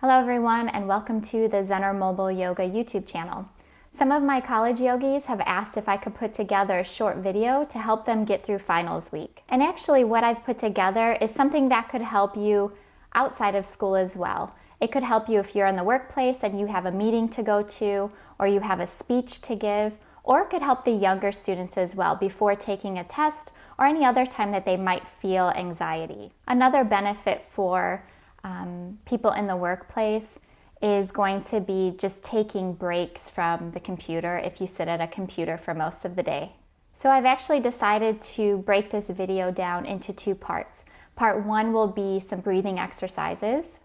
Hello everyone, and welcome to the ZENner Mobile Yoga YouTube channel. Some of my college yogis have asked if I could put together a short video to help them get through finals week. And actually what I've put together is something that could help you outside of school as well. It could help you if you're in the workplace and you have a meeting to go to, or you have a speech to give, or it could help the younger students as well before taking a test or any other time that they might feel anxiety. Another benefit for people in the workplace is going to be just taking breaks from the computer if you sit at a computer for most of the day. So I've actually decided to break this video down into two parts. Part one will be some breathing exercises,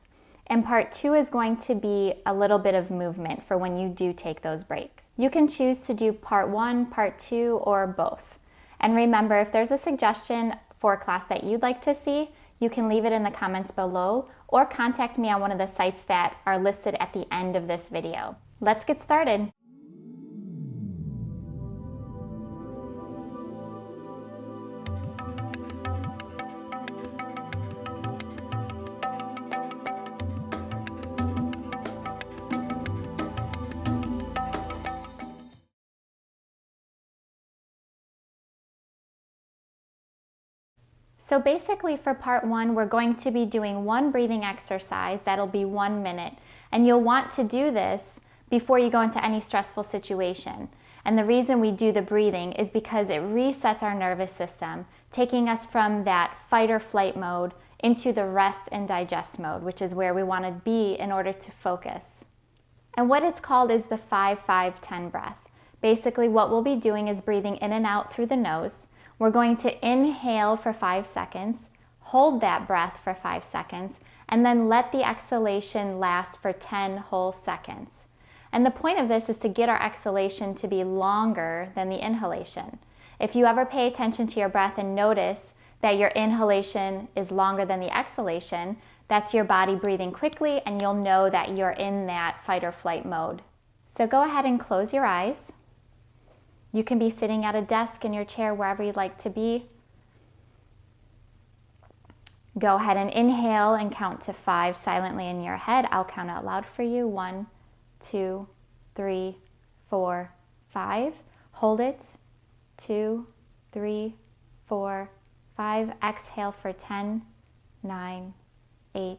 and part two is going to be a little bit of movement for when you do take those breaks. You can choose to do part one, part two, or both. And remember, if there's a suggestion for a class that you'd like to see, you can leave it in the comments below or contact me on one of the sites that are listed at the end of this video. Let's get started. So basically for part one, we're going to be doing one breathing exercise that'll be 1 minute. And you'll want to do this before you go into any stressful situation. And the reason we do the breathing is because it resets our nervous system, taking us from that fight or flight mode into the rest and digest mode, which is where we want to be in order to focus. And what it's called is the 5-5-10 breath. Basically what we'll be doing is breathing in and out through the nose. We're going to inhale for 5 seconds, hold that breath for 5 seconds, and then let the exhalation last for 10 whole seconds. And the point of this is to get our exhalation to be longer than the inhalation. If you ever pay attention to your breath and notice that your inhalation is longer than the exhalation, that's your body breathing quickly, and you'll know that you're in that fight or flight mode. So go ahead and close your eyes. You can be sitting at a desk, in your chair, wherever you'd like to be. Go ahead and inhale and count to 5 silently in your head. I'll count out loud for you. 1, 2, 3, 4, 5. Hold it. 2, 3, 4, 5. Exhale for 10, 9, 8,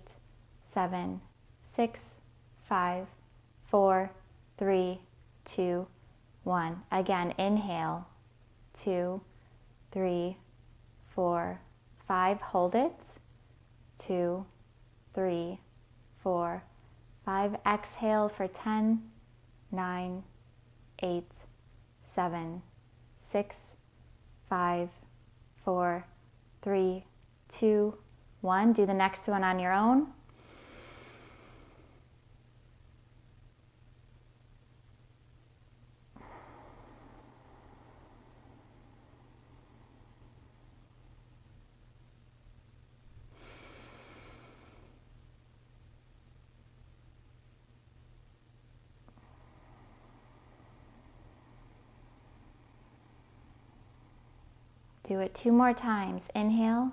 7, 6, 5, 4, 3, 2, 1. Again, inhale, 2, 3, 4, 5. Hold it. 2, 3, 4, 5. Exhale for 10, 9, 8, 7, 6, 5, 4, 3, 2, 1. Do the next one on your own. Do it 2 more times. Inhale.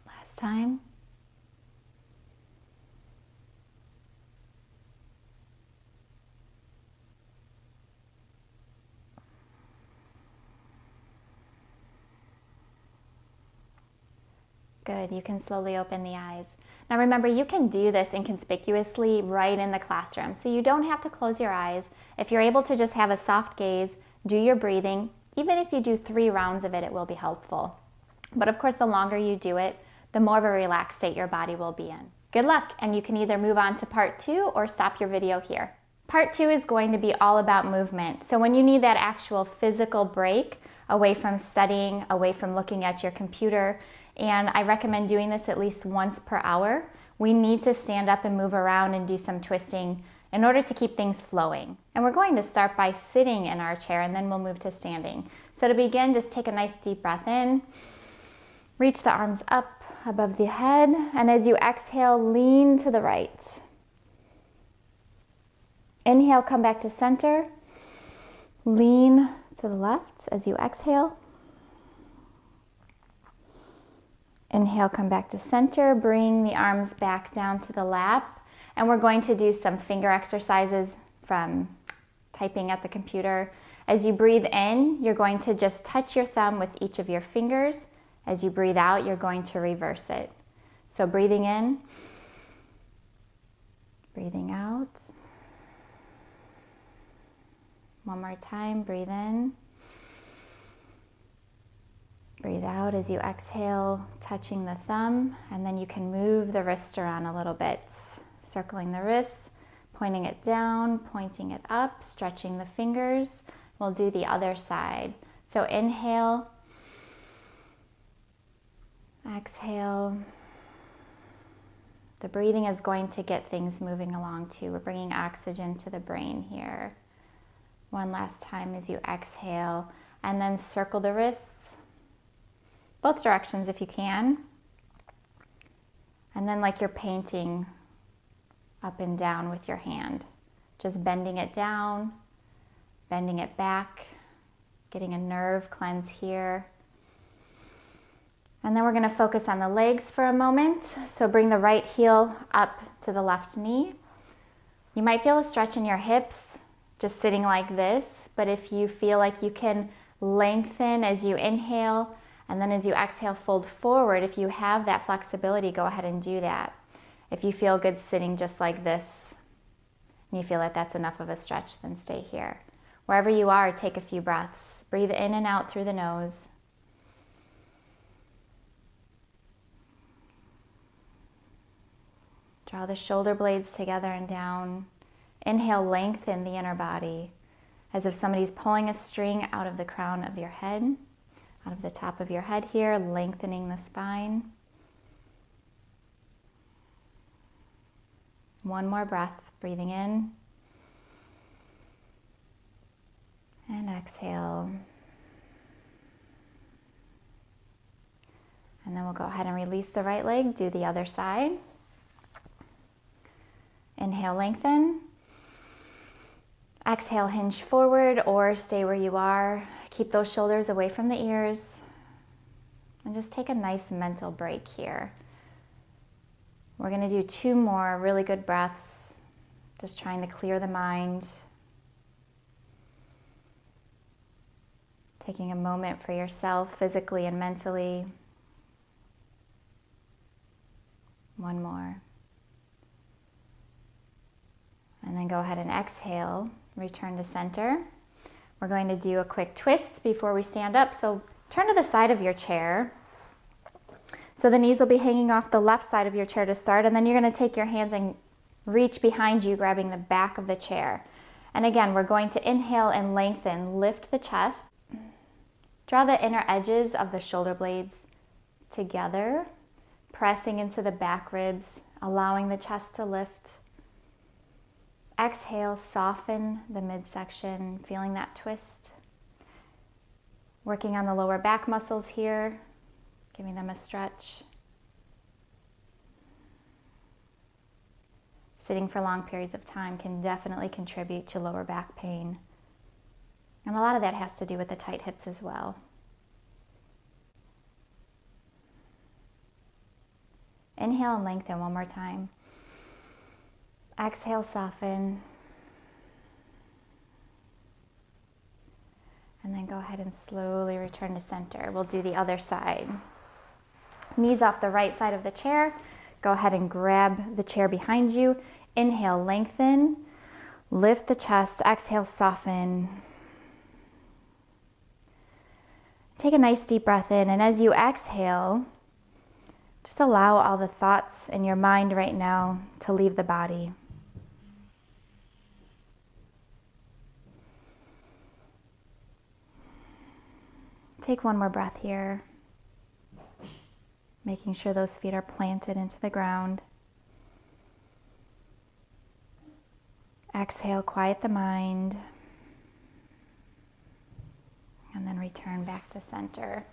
Last time. Good, you can slowly open the eyes. Now remember, you can do this inconspicuously right in the classroom, so you don't have to close your eyes. If you're able to just have a soft gaze, do your breathing. Even if you do 3 rounds of it, it will be helpful. But of course, the longer you do it, the more of a relaxed state your body will be in. Good luck, and you can either move on to part 2 or stop your video here. Part 2 is going to be all about movement. So when you need that actual physical break away from studying, away from looking at your computer, and I recommend doing this at least once per hour, we need to stand up and move around and do some twisting in order to keep things flowing. And we're going to start by sitting in our chair, and then we'll move to standing. So to begin, just take a nice deep breath in, reach the arms up above the head, and as you exhale, lean to the right. Inhale, come back to center. Lean to the left as you exhale. Inhale, come back to center. Bring the arms back down to the lap. And we're going to do some finger exercises from typing at the computer. As you breathe in, you're going to just touch your thumb with each of your fingers. As you breathe out, you're going to reverse it. So breathing in, breathing out. One more time, breathe in. Breathe out as you exhale, touching the thumb, and then you can move the wrist around a little bit, circling the wrist, pointing it down, pointing it up, stretching the fingers. We'll do the other side. So inhale, exhale. The breathing is going to get things moving along too. We're bringing oxygen to the brain here. One last time as you exhale, and then circle the wrists, both directions if you can. And then like you're painting up and down with your hand, just bending it down, bending it back, getting a nerve cleanse here. And then we're going to focus on the legs for a moment. So bring the right heel up to the left knee. You might feel a stretch in your hips just sitting like this, but if you feel like you can lengthen as you inhale, and then as you exhale, fold forward. If you have that flexibility, go ahead and do that. If you feel good sitting just like this, and you feel that that's enough of a stretch, then stay here. Wherever you are, take a few breaths. Breathe in and out through the nose. Draw the shoulder blades together and down. Inhale, lengthen the inner body, as if somebody's pulling a string out of the crown of your head. Out of the top of your head here, lengthening the spine. One more breath, breathing in. And exhale. And then we'll go ahead and release the right leg, do the other side. Inhale, lengthen. Exhale, hinge forward or stay where you are. Keep those shoulders away from the ears. And just take a nice mental break here. We're going to do 2 more really good breaths. Just trying to clear the mind. Taking a moment for yourself physically and mentally. One more. And then go ahead and exhale. Return to center. We're going to do a quick twist before we stand up. So turn to the side of your chair. So the knees will be hanging off the left side of your chair to start, and then you're going to take your hands and reach behind you, grabbing the back of the chair. And again, we're going to inhale and lengthen, lift the chest. Draw the inner edges of the shoulder blades together, pressing into the back ribs, allowing the chest to lift. Exhale, soften the midsection, feeling that twist. Working on the lower back muscles here, giving them a stretch. Sitting for long periods of time can definitely contribute to lower back pain. And a lot of that has to do with the tight hips as well. Inhale and lengthen one more time. Exhale, soften. And then go ahead and slowly return to center. We'll do the other side. Knees off the right side of the chair. Go ahead and grab the chair behind you. Inhale, lengthen. Lift the chest. Exhale, soften. Take a nice deep breath in, and as you exhale, just allow all the thoughts in your mind right now to leave the body. Take one more breath here, making sure those feet are planted into the ground. Exhale, quiet the mind, and then return back to center.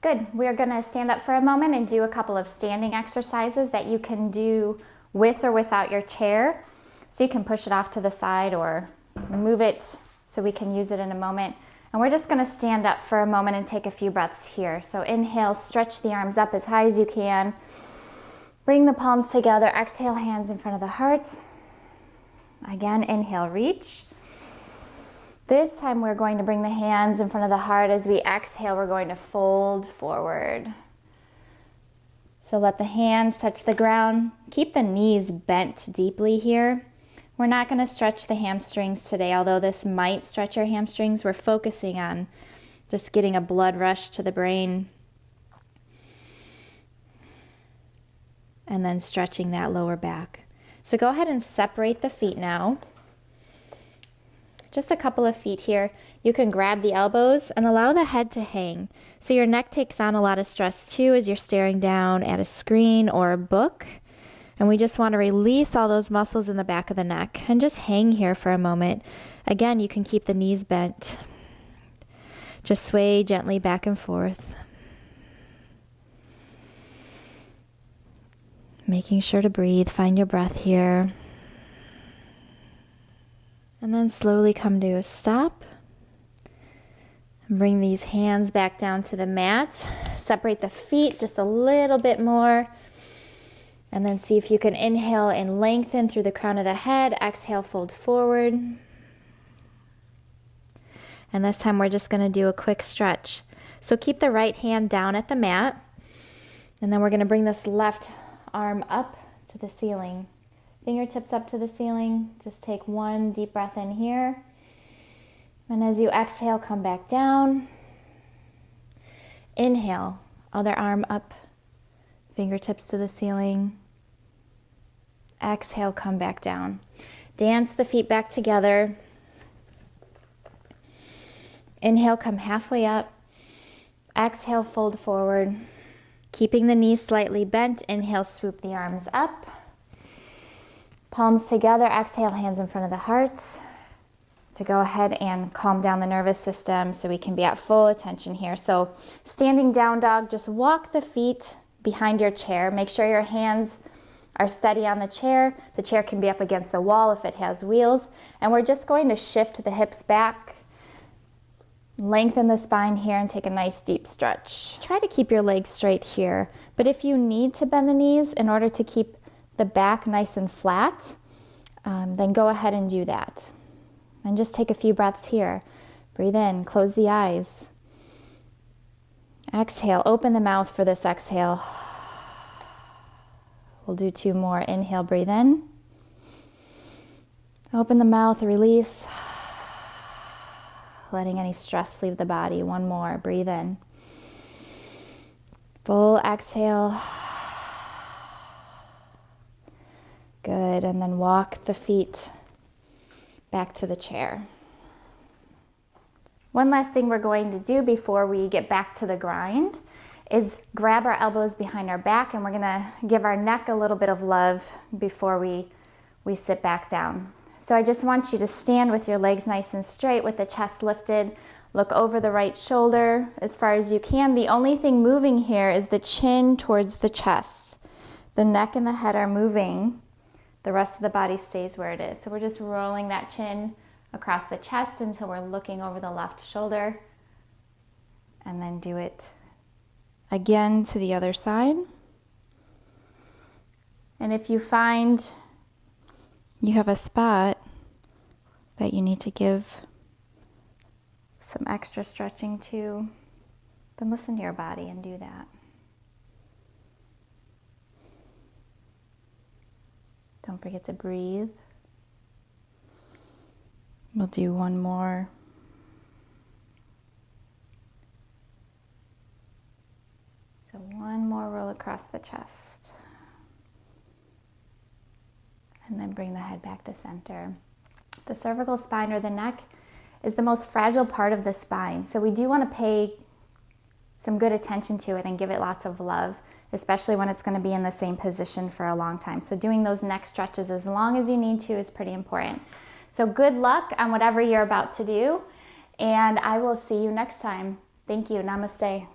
Good. We're going to stand up for a moment and do a couple of standing exercises that you can do with or without your chair. So you can push it off to the side or move it so we can use it in a moment. And we're just gonna stand up for a moment and take a few breaths here. So inhale, stretch the arms up as high as you can. Bring the palms together, exhale, hands in front of the heart. Again, inhale, reach. This time we're going to bring the hands in front of the heart. As we exhale, we're going to fold forward. So let the hands touch the ground. Keep the knees bent deeply here. We're not going to stretch the hamstrings today, although this might stretch your hamstrings. We're focusing on just getting a blood rush to the brain and then stretching that lower back. So go ahead and separate the feet now. Just a couple of feet here. You can grab the elbows and allow the head to hang. So your neck takes on a lot of stress too as you're staring down at a screen or a book. And we just want to release all those muscles in the back of the neck and just hang here for a moment. Again, you can keep the knees bent. Just sway gently back and forth. Making sure to breathe, find your breath here. And then slowly come to a stop. And bring these hands back down to the mat. Separate the feet just a little bit more. And then see if you can inhale and lengthen through the crown of the head. Exhale, fold forward. And this time we're just going to do a quick stretch. So keep the right hand down at the mat. And then we're going to bring this left arm up to the ceiling. Fingertips up to the ceiling. Just take one deep breath in here. And as you exhale, come back down. Inhale, other arm up. Fingertips to the ceiling. Exhale, come back down. Dance the feet back together. Inhale, come halfway up. Exhale, fold forward. Keeping the knees slightly bent. Inhale, swoop the arms up. Palms together. Exhale, hands in front of the heart. To go ahead and calm down the nervous system so we can be at full attention here. So standing down dog, just walk the feet behind your chair. Make sure your hands are steady on the chair. The chair can be up against the wall if it has wheels. And we're just going to shift the hips back, lengthen the spine here, and take a nice deep stretch. Try to keep your legs straight here, but if you need to bend the knees in order to keep the back nice and flat, then go ahead and do that. And just take a few breaths here. Breathe in, close the eyes. Exhale, open the mouth for this exhale. We'll do two more. Inhale, breathe in. Open the mouth, release. Letting any stress leave the body. One more, breathe in. Full exhale. Good, and then walk the feet back to the chair. One last thing we're going to do before we get back to the grind is grab our elbows behind our back, and we're gonna give our neck a little bit of love before we sit back down. So I just want you to stand with your legs nice and straight with the chest lifted. Look over the right shoulder as far as you can. The only thing moving here is the chin towards the chest. The neck and the head are moving. The rest of the body stays where it is. So we're just rolling that chin across the chest until we're looking over the left shoulder. And then do it again to the other side. And if you find you have a spot that you need to give some extra stretching to, then listen to your body and do that. Don't forget to breathe. We'll do one more. So one more roll across the chest. And then bring the head back to center. The cervical spine or the neck is the most fragile part of the spine. So we do want to pay some good attention to it and give it lots of love, especially when it's going to be in the same position for a long time. So doing those neck stretches as long as you need to is pretty important. So good luck on whatever you're about to do, and I will see you next time. Thank you. Namaste.